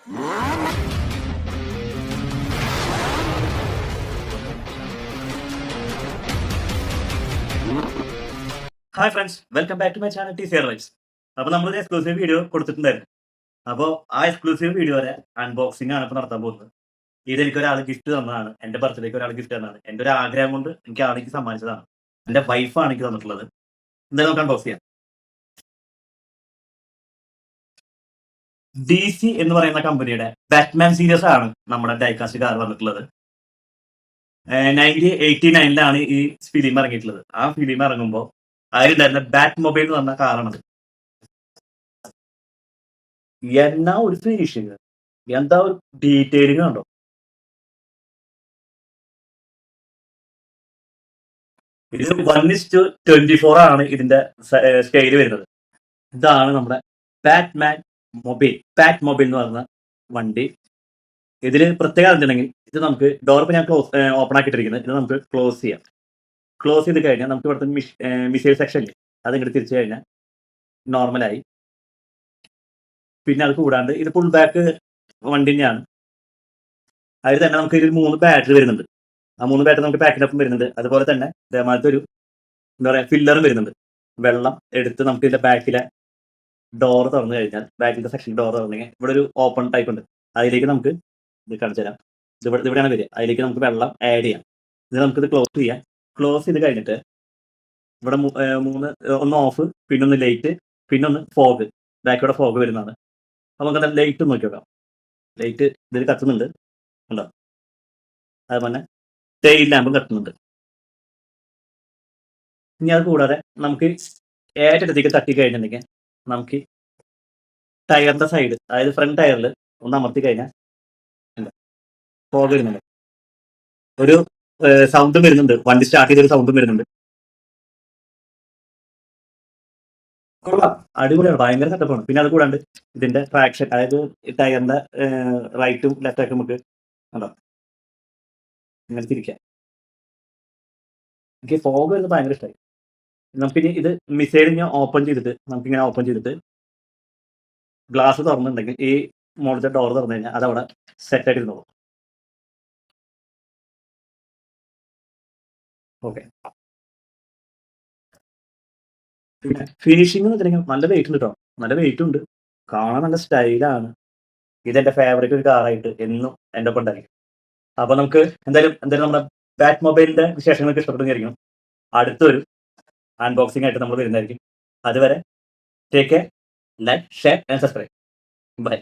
Hi friends, welcome back to my channel T C rights. അപ്പോൾ നമ്മളൊരു exclusive video കൊടുത്തിട്ടുണ്ടായിരുന്നു. അപ്പോൾ ആ എക്സ്ക്ലൂസീവ് വീഡിയോയുടെ അൺബോക്സിംഗ് ആണ് ഇപ്പോൾ നടത്താൻ പോകുന്നത്. ഇതെനിക്ക് ഒരാൾ ഗിഫ്റ്റ് തന്നതാണ്. എൻ്റെ ബർത്ത്ഡേക്ക് ഒരാൾ ഗിഫ്റ്റ് തന്നതാണ്. എൻ്റെ ഒരു ആഗ്രഹം കൊണ്ട് എനിക്ക് ആൾക്ക് സമ്മാനിച്ചതാണ്. എൻ്റെ വൈഫാണ് എനിക്ക് തന്നിട്ടുള്ളത്. എന്തായാലും നമുക്ക് അൺബോക്സ് ചെയ്യാം. ഡി സി എന്ന് പറയുന്ന കമ്പനിയുടെ ബാറ്റ്മാൻ സീരീസ് ആണ് നമ്മുടെ ഡൈകാസ്റ്റ് കാർ വന്നിട്ടുള്ളത്. 1989 ഈ ഫിലിം ഇറങ്ങിയിട്ടുള്ളത്. ആ ഫിലിം ഇറങ്ങുമ്പോൾ അതിലുണ്ടായിരുന്ന ബാറ്റ് മൊബൈൽ എന്ന് പറഞ്ഞ കാറാണത്. എന്നാ ഒരു ഫിനിഷിങ്, എന്താ ഒരു ഡീറ്റെയിലിംഗ് ഉണ്ടോ. ഇത് 1:24 ആണ് ഇതിന്റെ സ്കെയില് വരുന്നത്. ഇതാണ് നമ്മുടെ ബാറ്റ്മാൻ മൊബൈൽ, ബാറ്റ് മൊബൈൽ എന്ന് പറയുന്ന വണ്ടി. ഇതിൽ പ്രത്യേകത എന്തുണ്ടെങ്കിൽ ഇത് നമുക്ക് ഡോർ ഇപ്പോൾ ഞാൻ ഓപ്പൺ ആക്കിയിട്ടിരിക്കുന്നത്. ഇത് നമുക്ക് ക്ലോസ് ചെയ്യാം. ക്ലോസ് ചെയ്ത് കഴിഞ്ഞാൽ നമുക്ക് ഇവിടുത്തെ മിസൈൽ സെക്ഷനിൽ അത് ഇങ്ങോട്ട് തിരിച്ചു കഴിഞ്ഞാൽ നോർമലായി. പിന്നെ അത് കൂടാണ്ട് ഇത് ഫുൾ ബാക്ക് വണ്ടി തന്നെയാണ്. അതിൽ തന്നെ നമുക്ക് ഇതിൽ 3 ബാറ്ററി വരുന്നുണ്ട്. ആ 3 ബാറ്ററി നമുക്ക് പാക്കിനൊപ്പം വരുന്നുണ്ട്. അതുപോലെ തന്നെ ഇതേമാതിരത്തെ ഒരു എന്താ പറയുക ഫില്ലറും വരുന്നുണ്ട്. വെള്ളം എടുത്ത് നമുക്ക് ഇതിന്റെ ബാക്കിലെ ഡോർ തുറന്നു കഴിഞ്ഞാൽ, ബാക്കിലത്തെ സെക്ഷൻ ഡോർ തുറന്നു കഴിഞ്ഞാൽ ഇവിടെ ഒരു ഓപ്പൺ ടൈപ്പ് ഉണ്ട്. അതിലേക്ക് നമുക്ക് ഇത് കാണിച്ചു തരാം. ഇവിടെയാണ് വരിക. അതിലേക്ക് നമുക്ക് വെള്ളം ആഡ് ചെയ്യാം. ഇത് നമുക്കിത് ക്ലോസ് ചെയ്യാം. ക്ലോസ് ചെയ്ത് കഴിഞ്ഞിട്ട് ഇവിടെ 3 ഒന്ന് ഓഫ്, പിന്നൊന്ന് ലൈറ്റ്, പിന്നൊന്ന് ഫോഗ്, ബാക്കിയുടെ ഫോഗ് വരുന്നതാണ്. അപ്പോൾ നമുക്ക് എന്താ ലൈറ്റ് നോക്കി നോക്കാം. ലൈറ്റ് ഇതിൽ കത്തുന്നുണ്ട്, ഉണ്ടോ? അതുപോലെ ടെയിൽ ലാമ്പും കത്തുന്നുണ്ട്. ഇനി അത് കൂടാതെ നമുക്ക് ഏറ്റടുത്തേക്ക് തട്ടി കഴിഞ്ഞിട്ടുണ്ടെങ്കിൽ നമുക്ക് ടയറിന്റെ സൈഡ്, അതായത് ഫ്രണ്ട് ടയറിൽ ഒന്ന് അമർത്തി കഴിഞ്ഞാൽ ഫോഗ് വരുന്നുണ്ട്. ഒരു സൗണ്ടും വരുന്നുണ്ട്. വണ്ടി സ്റ്റാർട്ട് ചെയ്തൊരു സൗണ്ടും വരുന്നുണ്ട്. കൊള്ളാം, അടിപൊളിയാണ്, ഭയങ്കര സെറ്റപ്പാണ്. പിന്നെ അത് കൂടാണ്ട് ഇതിന്റെ ട്രാക്ഷൻ, അതായത് ടയറിന്റെ റൈറ്റും ലെഫ്റ്റൊക്കെ നമുക്ക് കണ്ടോ ഇങ്ങനെ തിരിക്കാം. എനിക്ക് ഫോഗ് വരുന്നത് ഭയങ്കര ഇഷ്ടമായി. നമുക്കിനി ഇത് മിസൈൽ ഞാൻ ഓപ്പൺ ചെയ്തിട്ട് നമുക്കിങ്ങനെ ഓപ്പൺ ചെയ്തിട്ട് ഗ്ലാസ് തുറന്നിട്ടുണ്ടെങ്കിൽ ഈ മുകളിലത്തെ ഡോർ തുറന്നു കഴിഞ്ഞാൽ അതവിടെ സെറ്റ് ആയിട്ട് ഇരുന്നോളും. ഓക്കെ. പിന്നെ ഫിനിഷിംഗ് എന്ന് വെച്ചിട്ടുണ്ടെങ്കിൽ നല്ല വെയിറ്റ് ഉണ്ട് കേട്ടോ. നല്ല വെയിറ്റ് ഉണ്ട്, കാണാൻ നല്ല സ്റ്റൈലാണ്. ഇതെന്റെ ഫേവറേറ്റ് ഒരു കാറായിട്ട് എന്നും എൻ്റെ ഒപ്പം ഉണ്ടായിരിക്കും. അപ്പൊ നമുക്ക് എന്തായാലും നമ്മുടെ ബാറ്റ് മൊബൈലിന്റെ വിശേഷങ്ങളൊക്കെ ഇഷ്ടപ്പെടുന്നതായിരിക്കും. അടുത്തൊരു അൺബോക്സിംഗ് ആയിട്ട് നമ്മൾ വരുന്നതായിരിക്കും. അതുവരെ take care, like, share and subscribe. By.